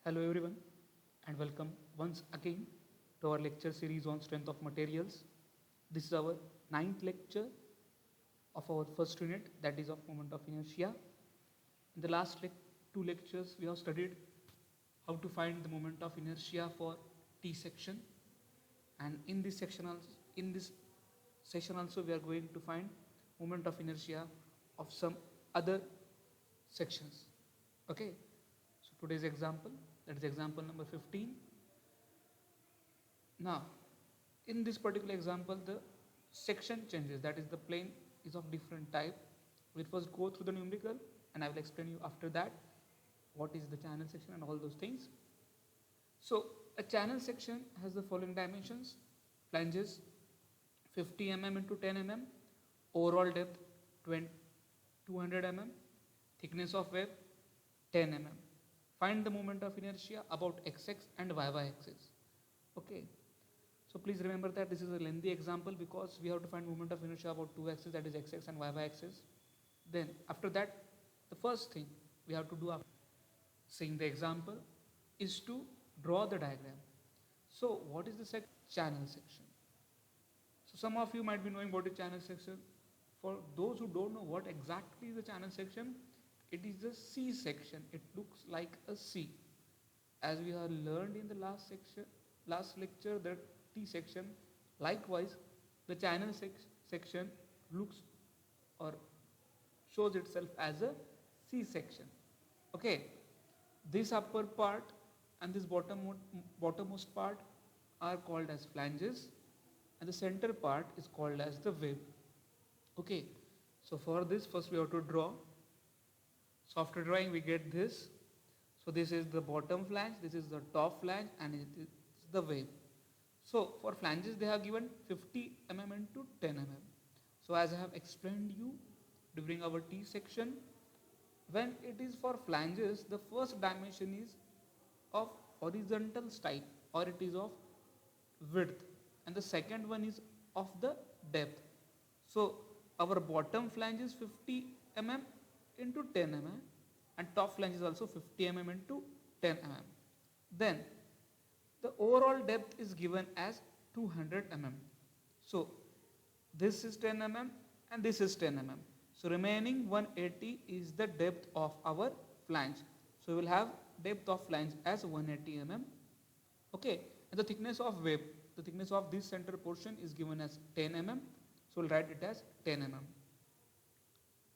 Hello everyone and welcome once again to our lecture series on strength of materials. This is our ninth lecture of our first unit, that is of moment of inertia. In the last two lectures we have studied how to find the moment of inertia for T section, and in this session also we are going to find moment of inertia of some other sections. Okay, so today's example, that is example number 15. Now, in this particular example, the section changes, that is the plane is of different type. We'll first go through the numerical and I will explain you after that what is the channel section and all those things. So a channel section has the following dimensions: flanges 50 mm into 10 mm, overall depth 200 mm, thickness of web 10 mm. Find the moment of inertia about x-axis and y-y axis. Okay, so please remember that this is a lengthy example because we have to find moment of inertia about two axes, that is x-axis and y-y axis. Then after that, the first thing we have to do after seeing the example is to draw the diagram. So what is the channel section? So some of you might be knowing what is channel section. For those who don't know what exactly is the channel section, it is the C section. It looks like a C. As we have learned in the last lecture, the T section. Likewise, the channel section looks or shows itself as a C section. Okay, this upper part and this bottommost part are called as flanges, and the center part is called as the web. Okay, so for this first we have to draw. So after drawing we get this. So this is the bottom flange, this is the top flange, and it is the web. So for flanges they have given 50 mm into 10 mm. So as I have explained you during our T section, when it is for flanges, the first dimension is of horizontal style or it is of width, and the second one is of the depth. So our bottom flange is 50 mm into 10 mm and top flange is also 50 mm into 10 mm. Then the overall depth is given as 200 mm. So this is 10 mm and this is 10 mm. So remaining 180 is the depth of our flange. So we will have depth of flange as 180 mm. Okay, and the thickness of web, the thickness of this center portion is given as 10 mm. So we'll write it as 10 mm.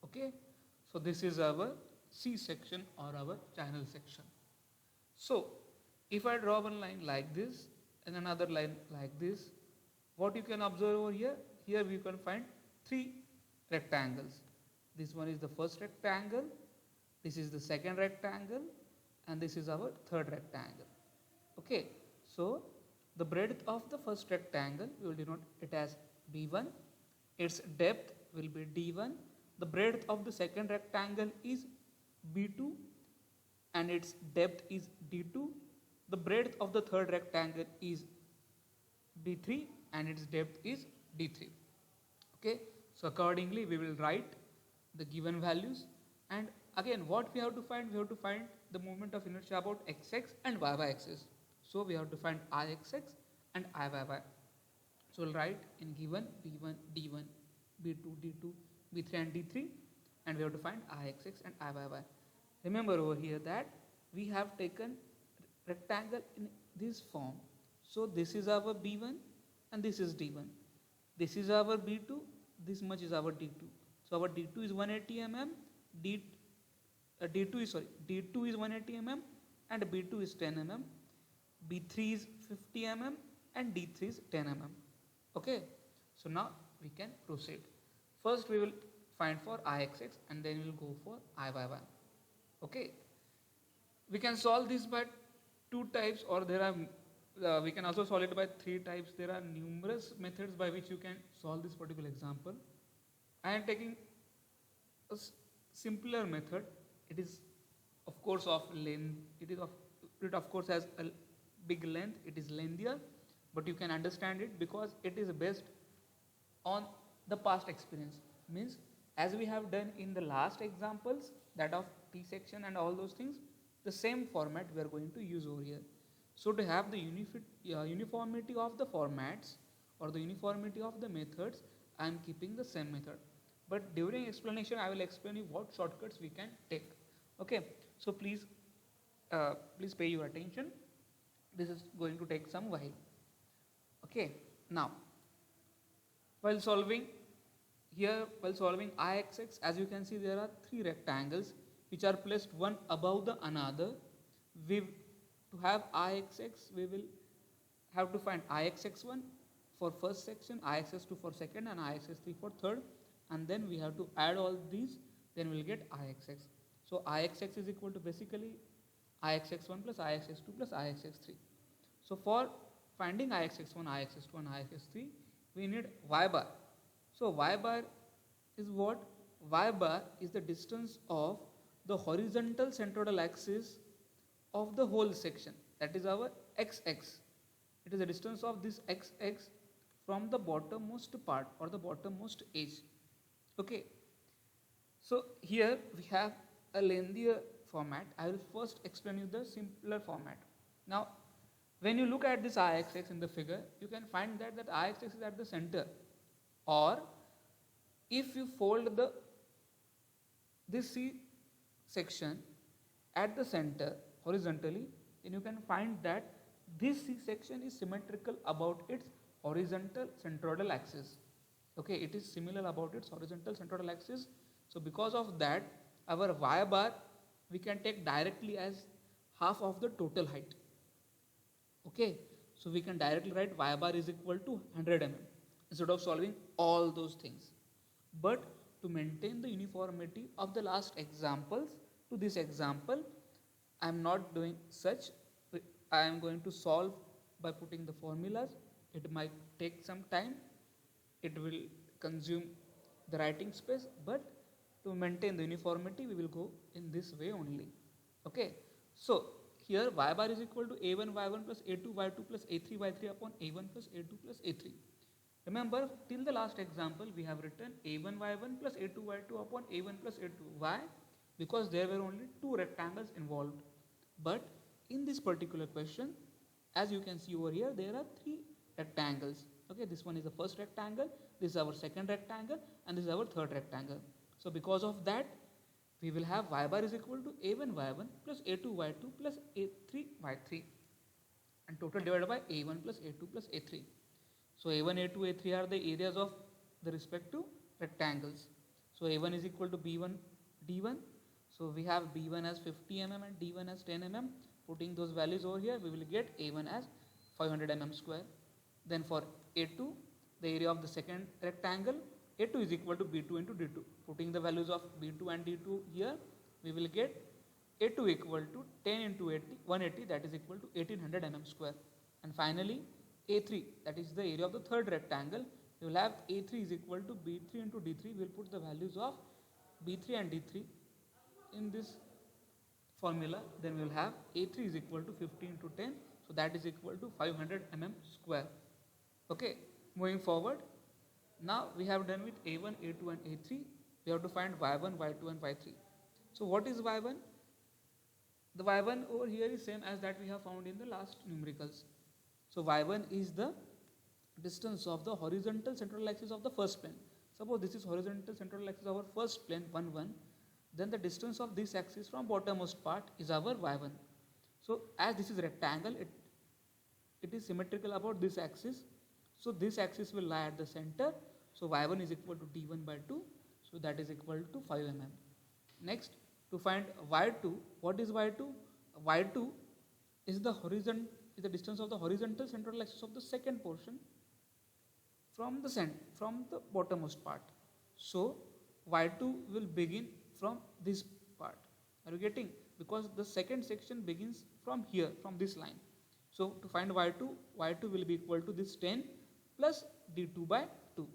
Okay, so this is our C section or our channel section. So if I draw one line like this and another line like this, what you can observe over here, here we can find three rectangles. This one is the first rectangle, this is the second rectangle, and this is our third rectangle. Okay, so the breadth of the first rectangle we will denote it as B1, its depth will be D1, the breadth of the second rectangle is B2 and its depth is D2, the breadth of the third rectangle is D3 and its depth is D3. Okay, so accordingly we will write the given values, and again what we have to find, we have to find the moment of inertia about x-axis and y-y axis. So we have to find I-x-x and I-y-y. So we'll write in given B1, D1, B2, D2, B3 and D3, and we have to find I-x-x and I-y-y. Remember over here that we have taken rectangle in this form. So this is our B1 and this is D1. This is our B2, this much is our D2. So our D2 is 180 mm, D2 is 180 mm and B2 is 10 mm, B3 is 50 mm and D3 is 10 mm. Okay, so now we can proceed. First we will find for I-x-x and then we will go for I-y-y. Okay, we can solve this by two types, or there are we can also solve it by three types. There are numerous methods by which you can solve this particular example. I am taking a simpler method. It is of course of length, it of course has a big length, it is lengthier, but you can understand it because it is based on the past experience. Means as we have done in the last examples, that of T section and all those things, the same format we are going to use over here. So to have the uniformity of the formats or the uniformity of the methods, I am keeping the same method. But during explanation, I will explain you what shortcuts we can take. Okay, so please pay your attention. This is going to take some while. Okay, now while solving while solving Ixx, as you can see, there are three rectangles which are placed one above the another. To have Ixx, we will have to find Ixx1 for first section, Ixx2 for second, and Ixx3 for third, and then we have to add all these, then we'll get Ixx. So Ixx is equal to basically Ixx1 plus Ixx2 plus Ixx3. So for finding Ixx1, Ixx2 and Ixx3, we need y bar. So y bar is what? Y bar is the distance of the horizontal centroidal axis of the whole section. That is our xx. It is the distance of this xx from the bottommost part or the bottommost edge. Okay. So here we have a lengthier format. I will first explain you the simpler format. Now, when you look at this Ixx in the figure, you can find that Ixx is at the center. Or if you fold this C section at the center horizontally, then you can find that this C section is symmetrical about its horizontal centroidal axis. Okay, it is similar about its horizontal centroidal axis. So because of that, our y bar we can take directly as half of the total height. Okay, so we can directly write y bar is equal to 100 mm instead of solving all those things. But to maintain the uniformity of the last examples to this example, I am not doing such. I am going to solve by putting the formulas. It might take some time. It will consume the writing space, but to maintain the uniformity, we will go in this way only. Okay, so here y bar is equal to a1 y1 plus a2 y2 plus a3 y3 upon a1 plus a2 plus a3. Remember, till the last example, we have written a1 y1 plus a2 y2 upon a1 plus a2. Why? Because there were only two rectangles involved. But in this particular question, as you can see over here, there are three rectangles. Okay, this one is the first rectangle, this is our second rectangle, and this is our third rectangle. So because of that, we will have y bar is equal to a1 y1 plus a2 y2 plus a3 y3, and total divided by a1 plus a2 plus a3. So a1, a2, a3 are the areas of the respective rectangles. So a1 is equal to b1 d1. So we have b1 as 50 mm and d1 as 10 mm. Putting those values over here, we will get a1 as 500 mm square. Then for a2, the area of the second rectangle, a2 is equal to b2 into d2. Putting the values of b2 and d2 here, we will get a2 equal to 10 into 80, 180, that is equal to 1800 mm square. And finally, a3, that is the area of the third rectangle, you will have a3 is equal to b3 into d3. We will put the values of b3 and d3 in this formula. Then we will have a3 is equal to 50 into 10, so that is equal to 500 mm square. Okay, moving forward, now we have done with a1, a2 and a3. We have to find y1, y2 and y3. So what is y1? The y1 over here is same as that we have found in the last numericals. So y1 is the distance of the horizontal central axis of the first plane. Suppose this is horizontal central axis of our first plane 1 1, then the distance of this axis from bottommost part is our y1. So as this is rectangle, it is symmetrical about this axis. So this axis will lie at the center. So y1 is equal to d1 by 2. So that is equal to 5 mm. Next, to find y2, what is y2? Y2 is the distance of the horizontal central axis of the second portion from the bottommost part. So y2 will begin from this part. Are you getting? Because the second section begins from here, from this line. So to find y2 will be equal to this 10 plus d2 by 2.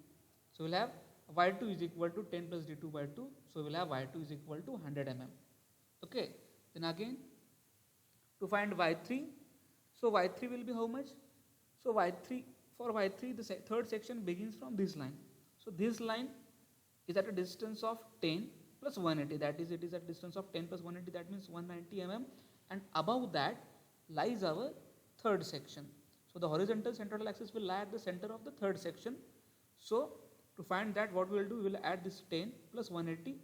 So we'll have y2 is equal to 10 plus d2 by 2. So we'll have y2 is equal to 100 mm. Okay. Then again, to find y3, so y3 will be how much? So for y3, the third section begins from this line. So this line is at a distance of 10 plus 180. That is, it is at distance of 10 plus 180. That means 190 mm. and above that lies our third section. So the horizontal centroidal axis will lie at the center of the third section. So to find that, what we will do, we will add this 10 plus 180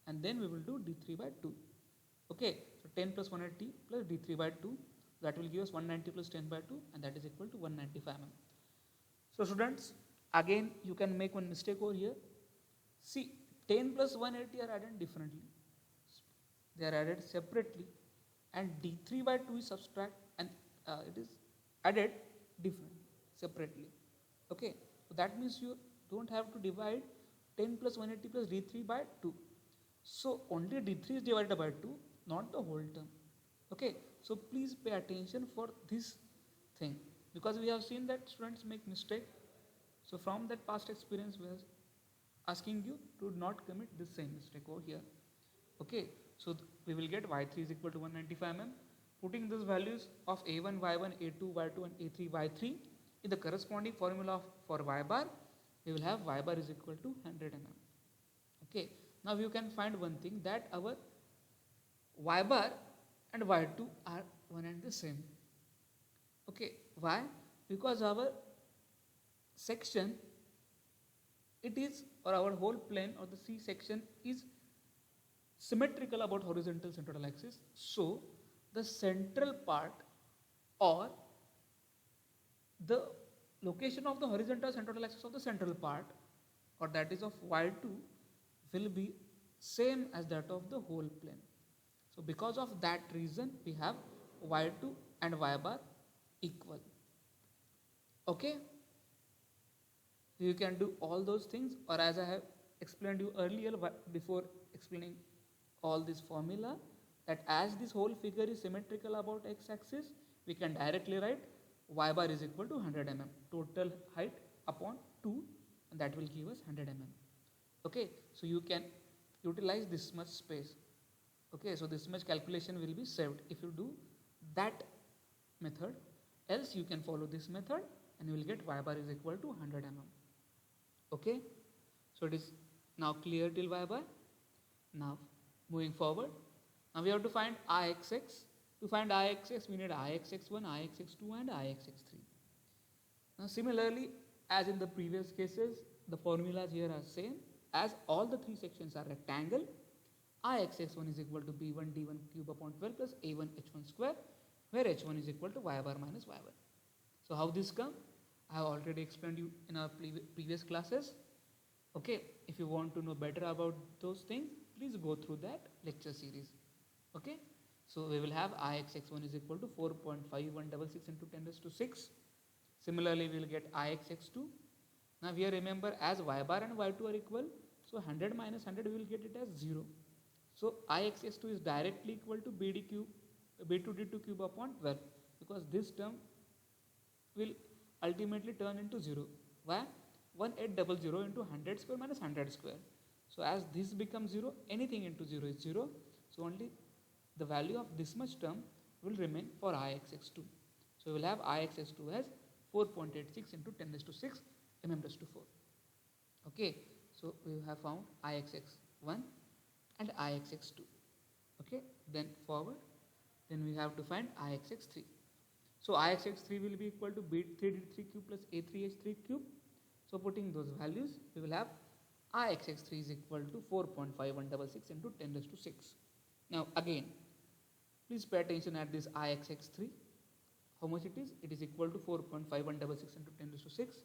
and then we will do d3 by 2. Okay, so 10 plus 180 plus d3 by 2, that will give us 190 plus 10 by 2 and that is equal to 195 mm. So students, again you can make one mistake over here. See, 10 plus 180 are added differently. They are added separately and d3 by 2 is subtract and it is added differently, separately. Okay, so that means you don't have to divide 10 plus 180 plus d3 by 2. So only d3 is divided by 2, not the whole term. Okay, so please pay attention for this thing, because we have seen that students make mistake. So from that past experience, we are asking you to not commit the same mistake over here. Okay, so we will get y3 is equal to 195 mm. Putting these values of a1, y1, a2, y2 and a3, y3 in the corresponding formula for y bar, we will have y bar is equal to 100 mm. Okay, now you can find one thing, that our y bar and y2 are one and the same. Okay, why? Because our section, it is, or our whole plane or the C section is symmetrical about horizontal centroidal axis. So the central part or the location of the horizontal centroidal axis of the central part, or that is of y2, will be same as that of the whole plane. So because of that reason, we have y2 and y bar equal. Okay, you can do all those things, or as I have explained you earlier before explaining all this formula, that as this whole figure is symmetrical about x-axis, we can directly write y bar is equal to 100 mm, total height upon 2, and that will give us 100 mm. Okay, so you can utilize this much space. Okay, so this much calculation will be saved if you do that method. Else you can follow this method and you will get y bar is equal to 100 mm. Okay, so it is now clear till y bar. Now moving forward, now we have to find Ixx. To find Ixx, we need Ixx1, Ixx2 and Ixx3. Now similarly, as in the previous cases, the formulas here are same. As all the three sections are rectangle, Ixx1 is equal to b1 d1 cube upon 12 plus a1 h1 square, where h1 is equal to y bar minus y1. So how this come? I have already explained you in our previous classes. Okay, if you want to know better about those things, please go through that lecture series. Okay, so we will have Ixx1 is equal to 4.5166 into 10 raised to 6. Similarly, we will get Ixx2. Now here remember, as y bar and y2 are equal, so 100 minus 100 we will get it as 0. So Ixx2 is directly equal to b2 d2 cube upon 12, because this term will ultimately turn into 0. Why? 1800 into 100 square minus 100 square. So as this becomes 0, anything into 0 is 0. So only the value of this much term will remain for Ixx2. So we will have Ixx2 as 4.86 into 10 raised to 6 mm raised to 4. Okay, so we have found Ixx1 and Ixx2. Okay, then forward, then we have to find Ixx3. So Ixx3 will be equal to b3d3 cube plus a3h3 cube. So putting those values, we will have Ixx3 is equal to 4.5166 into 10 raised to 6. Now again, please pay attention at this Ixx3. How much it is? It is equal to 4.5166 into 10 raised to 6.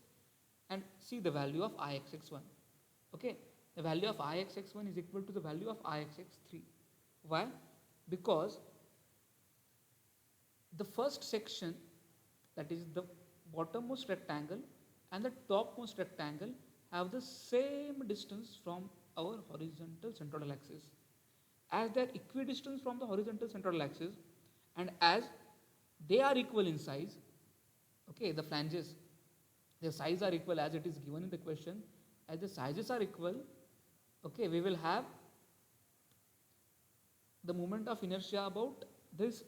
And see the value of Ixx1. Okay, the value of Ixx1 is equal to the value of Ixx3. Why? Because the first section, that is the bottommost rectangle and the topmost rectangle, have the same distance from our horizontal centroidal axis. As they are equidistant from the horizontal centroidal axis, and as they are equal in size, okay, the flanges, their size are equal as it is given in the question. As the sizes are equal, okay, we will have the moment of inertia about this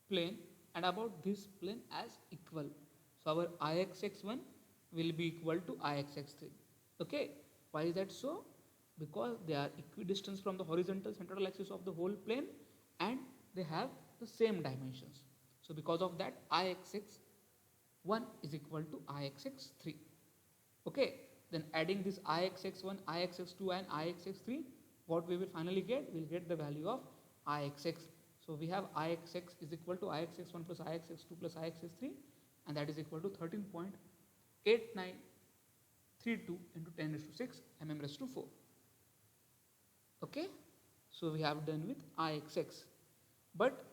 plane and about this plane as equal. So our Ixx1 will be equal to Ixx3. Okay, why is that so? Because they are equidistant from the horizontal centroidal axis of the whole plane and they have the same dimensions. So because of that, ixx1 is equal to ixx3. Okay, then adding this ixx1, ixx2 and ixx3, what we will finally get? We'll get the value of ixx. So we have ixx is equal to ixx1 plus ixx2 plus ixx3, and that is equal to 13.8932 into 10 raised to 6 mm raised to 4. Okay, so we have done with ixx. But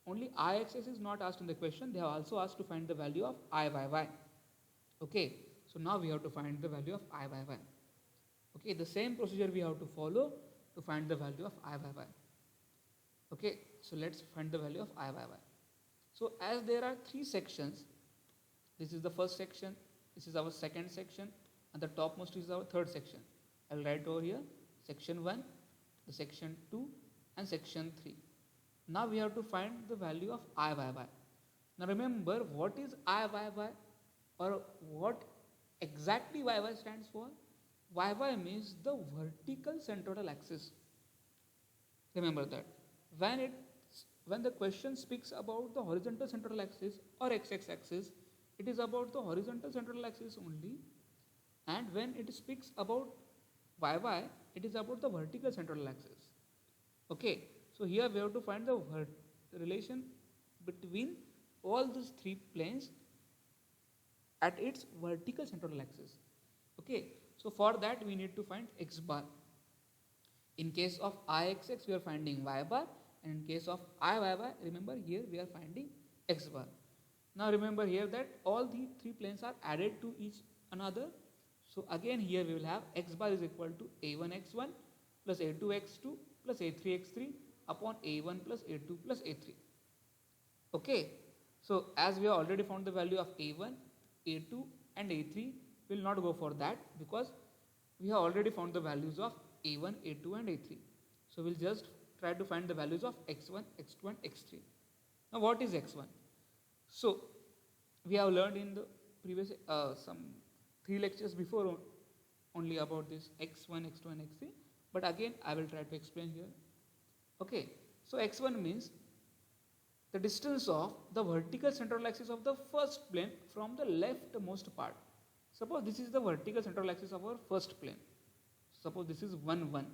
only ixx is not asked in the question. They have also asked to find the value of iyy. Okay, so now we have to find the value of iyy. Okay, the same procedure we have to follow to find the value of iyy. Okay, so let's find the value of iyy. So as there are three sections, this is the first section, this is our second section, and the topmost is our third section. I will write over here section 1, the section 2 and section 3. Now we have to find the value of iyy. Now remember, what is iyy, or what exactly yy stands for? Yy means the vertical centroidal axis. Remember that. When the question speaks about the horizontal centroidal axis or x-axis axis, it is about the horizontal centroidal axis only, and when it speaks about yy, it is about the vertical centroidal axis. Okay, so here we have to find the relation between all these three planes at its vertical centroidal axis. Okay, so for that we need to find x bar. In case of ixx we are finding y bar, and in case of iyy, remember here we are finding x bar. Now remember here that all the three planes are added to each another. So again here we will have x bar is equal to a1x1 plus a2x2 plus a3x3 upon a1 plus a2 plus a3. Okay, so as we have already found the value of a1, a2 and a3, we will not go for that because we have already found the values of a1, a2 and a3. So we will just try to find the values of x1, x2 and x3. Now what is x1? So we have learned in the previous some 3 lectures before only about this x1, x2 and x3, but again I will try to explain here. Okay, so x1 means the distance of the vertical central axis of the first plane from the leftmost part. Suppose this is the vertical central axis of our first plane. Suppose this is 1, 1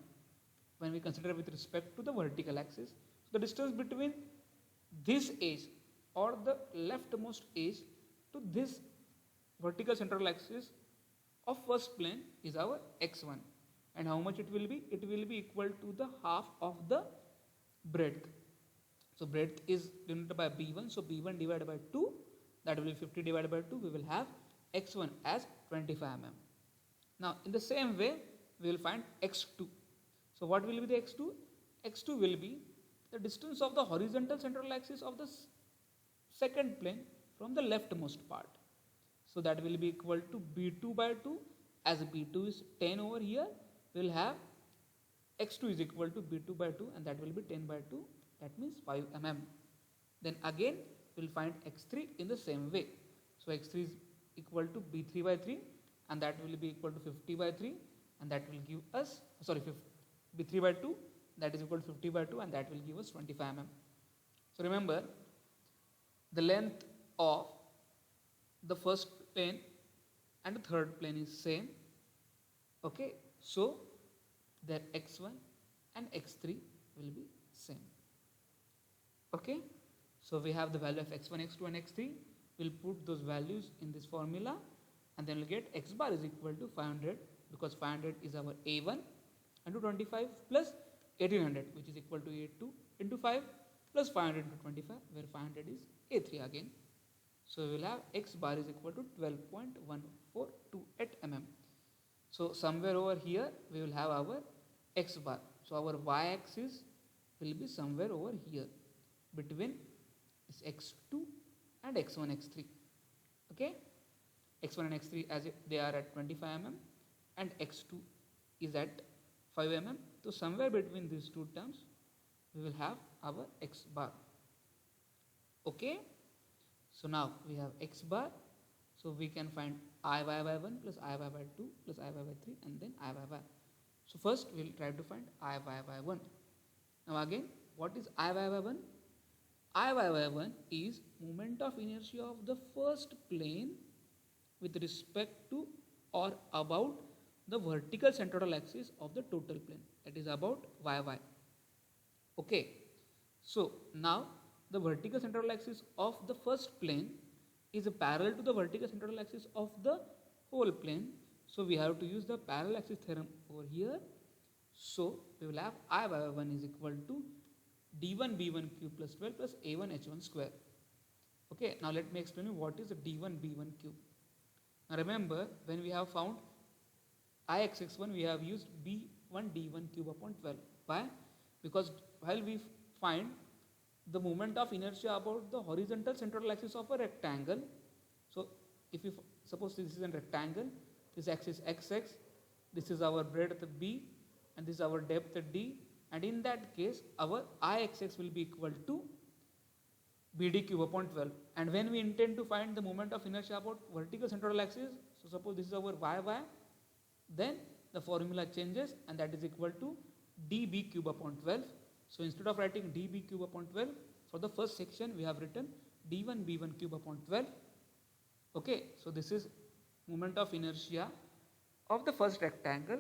when we consider with respect to the vertical axis. So the distance between this edge or the leftmost edge to this vertical central axis of first plane is our x1. And how much it will be? It will be equal to the half of the breadth. So breadth is denoted by b1. So b1 divided by 2, that will be 50 divided by 2. We will have x1 as 25 mm. Now in the same way we will find x2. So what will be the x2? x2 will be the distance of the horizontal central axis of the second plane from the leftmost part. So that will be equal to b2 by 2. As b2 is 10 over here, we will have x2 is equal to b2 by 2, and that will be 10 by 2. That means 5 mm. Then again we will find x3 in the same way. So x3 is equal to b3 by 3, and that will be equal to 50 by 3, and that will give us b3 by 2, that is equal to 50 by 2, and that will give us 25 mm. So remember, the length of the first plane and the third plane is same. Okay, so their x1 and x3 will be same. Okay, so we have the value of x1, x2 and x3. We'll put those values in this formula, and then we'll get x bar is equal to 500, because 500 is our a1 into 25 plus 1800, which is equal to a2 into 5 plus 500 into 25, where 500 is a3 again. So we will have x bar is equal to 12.1428 mm. So somewhere over here we will have our x bar. So our y-axis will be somewhere over here between this x2 and x1, x3. Okay, x1 and x3 as they are at 25 mm and x2 is at 5 mm. So somewhere between these two terms we will have our x bar. Okay, so now we have x bar. So we can find iy by 1 plus iy by 2 plus iy by 3 and then iy by. So first we will try to find iy by 1. Now again, what is iy by 1? I by y1 is moment of inertia of the first plane with respect to or about the vertical centroidal axis of the total plane, that is about yy. Okay, so now the vertical centroidal axis of the first plane is parallel to the vertical centroidal axis of the whole plane. So we have to use the parallel axis theorem over here. So we will have I by y1 is equal to d1 b1 cube plus 12 plus a1 h1 square. Okay, now let me explain you what is the d1 b1 cube. Now remember, when we have found ixx1, we have used b1 d1 cube upon 12. Why? Because while we find the moment of inertia about the horizontal central axis of a rectangle, so if you suppose this is a rectangle, this axis xx, this is our breadth b, and this is our depth d, and in that case our ixx will be equal to bd cube upon 12. And when we intend to find the moment of inertia about vertical central axis, so suppose this is our yy, then the formula changes and that is equal to db cube upon 12. So instead of writing db cube upon 12, for the first section we have written d1 b1 cube upon 12. Okay, so this is moment of inertia of the first rectangle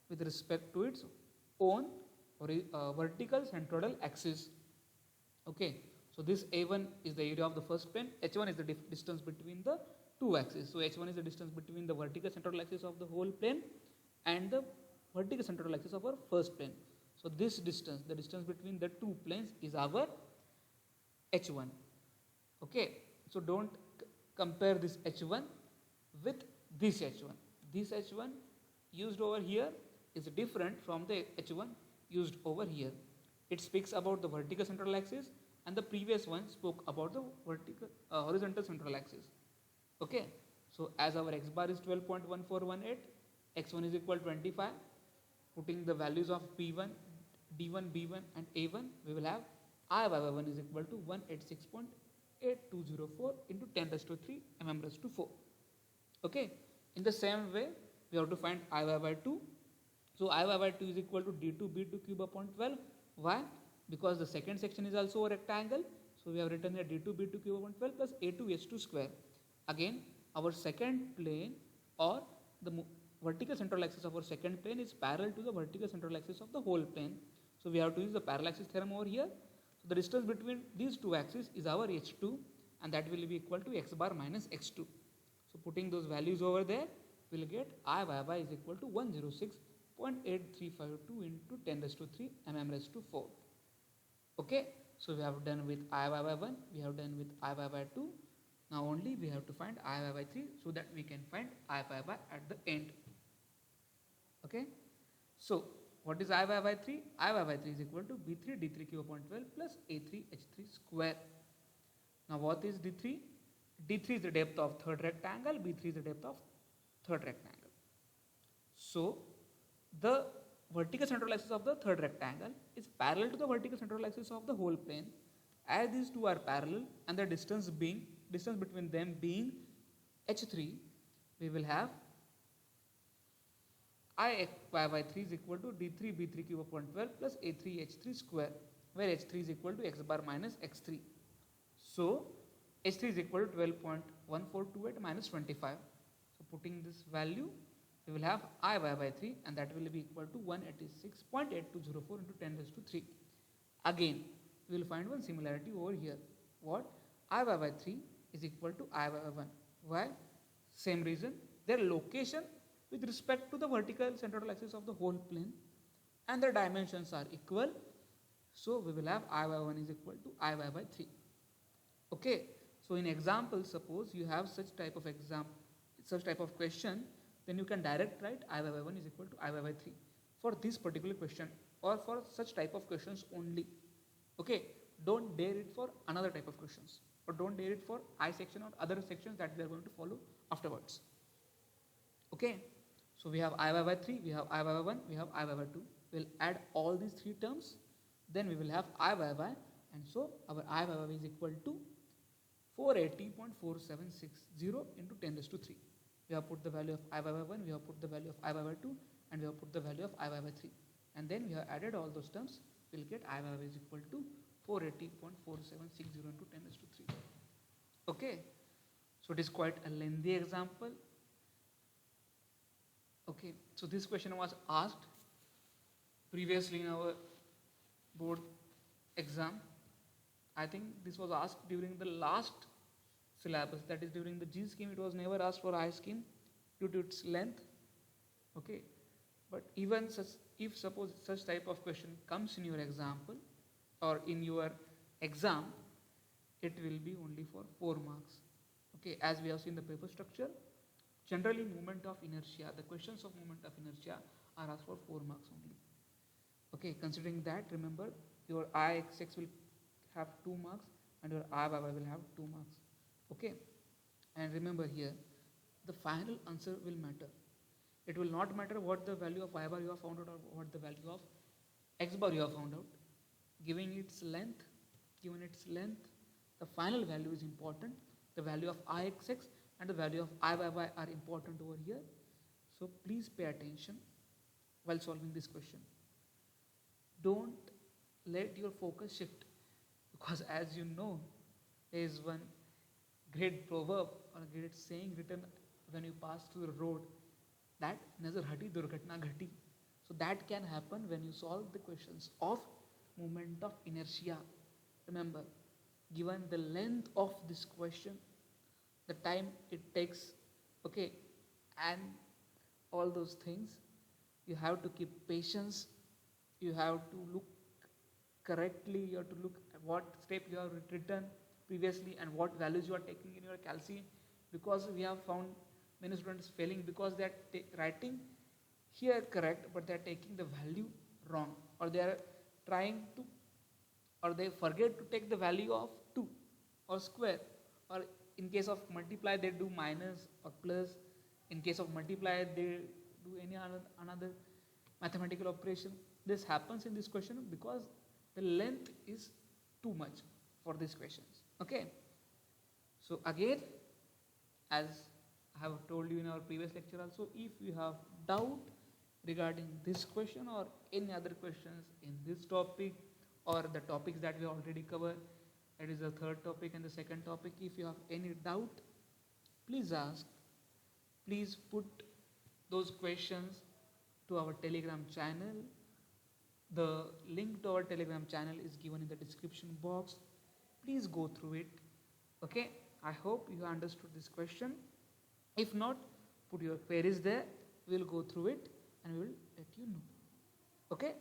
with respect to its own vertical centroidal axis. Okay, so this a1 is the area of the first plane, h1 is the distance between the two axes. So h1 is the distance between the vertical centroidal axis of the whole plane and the vertical centroidal axis of our first plane. So this distance, the distance between the two planes, is our h1. Okay, so don't compare this h1 with this h1. This h1 used over here is different from the h1 used over here. It speaks about the vertical central axis, and the previous one spoke about the horizontal central axis. Okay, so as our x bar is 12.1418, x1 is equal to 25, putting the values of b1, d1, b1 and a1, we will have I by y1 is equal to 186.8204 into 10 raised to 3 mm raised to 4. Okay, in the same way we have to find I by 2. So I by 2 is equal to d2 b2 cube upon 12. Why? Because the second section is also a rectangle. So we have written here d2 b2 cube upon 12 plus a2 h2 square. Again, our second plane or the vertical central axis of our second plane is parallel to the vertical central axis of the whole plane. So we have to use the parallel axis theorem over here. So the distance between these two axes is our h2, and that will be equal to x bar minus x2. So putting those values over there, we will get I by y is equal to 106.8352 into 10 raised to 3 mm raised to 4. Okay, so we have done with I by y1, we have done with I by 2. Now only we have to find I by 3 so that we can find I by at the end. Okay, so what is I by 3? I by 3 is equal to b3 d3 cube upon 12 plus a3 h3 square. Now what is d3? d3 is the depth of third rectangle, b3 is the depth of third rectangle. So the vertical central axis of the third rectangle is parallel to the vertical central axis of the whole plane. As these two are parallel and the distance between them being h3, we will have I by 3 is equal to d3 b3 cube upon 12 plus a3 h3 square, where h3 is equal to x bar minus x3. So h3 is equal to 12.1428 minus 25. So putting this value, we will have I by 3, and that will be equal to 186.8204 into 10 raised to 3. Again, we will find one similarity over here. What? I by 3 is equal to I by 1. Why? Same reason. Their location with respect to the vertical central axis of the whole plane and the dimensions are equal. So we will have I by 1 is equal to I by 3. Okay. So in example, suppose you have such type of question, then you can direct write I by 1 is equal to I by 3 for this particular question or for such type of questions only. Okay, don't dare it for another type of questions, or don't dare it for I section or other sections that we are going to follow afterwards. Okay, so we have I by 3, we have I by 1, we have I by 2. We'll add all these three terms, then we will have I by, and so our I by is equal to 480.4760 into 10 raised to 3. We have put the value of I by 1, we have put the value of I by 2, and we have put the value of I by 3. And then we have added all those terms, we'll get I by is equal to 480.4760 into 10 raised to 3. Okay, so it is quite a lengthy example. Okay, so this question was asked previously in our board exam. I think this was asked during the last syllabus, that is during the G scheme. It was never asked for I scheme due to its length. Okay, but even such, if suppose such type of question comes in your example or in your exam, it will be only for 4 marks. Okay, as we have seen the paper structure, generally moment of inertia, the questions of moment of inertia are asked for 4 marks only. Okay, considering that, remember your Ixx will have 2 marks and your Iy will have 2 marks. Okay, and remember here, the final answer will matter. It will not matter what the value of I bar you have found out or what the value of X bar you have found out. Given its length, the final value is important. The value of Ixx and the value of Iyy are important over here. So please pay attention while solving this question. Don't let your focus shift, because as you know, there is one great proverb or a great saying written when you pass through the road, that nazar hati durghatna ghati. So that can happen when you solve the questions of moment of inertia. Remember, given the length of this question, the time it takes, okay, and all those things, you have to keep patience. You have to look correctly. You have to look at what step you have written previously and what values you are taking in your calci, because we have found many students failing because they are writing here correct, but they are taking the value wrong, or they are trying to, or they forget to take the value of 2 or square, or in case of multiply they do minus or plus. In case of multiply they do any another mathematical operation. This happens in this question because the length is too much for these questions. Okay, so again, as I have told you in our previous lecture also, if you have doubt regarding this question or any other questions in this topic or the topics that we already covered, that is the third topic and the second topic, if you have any doubt, please ask. Please put those questions to our Telegram channel. The link to our Telegram channel is given in the description box. Please go through it. Okay, I hope you understood this question. If not, put your queries there. We will go through it and we will let you know. Okay.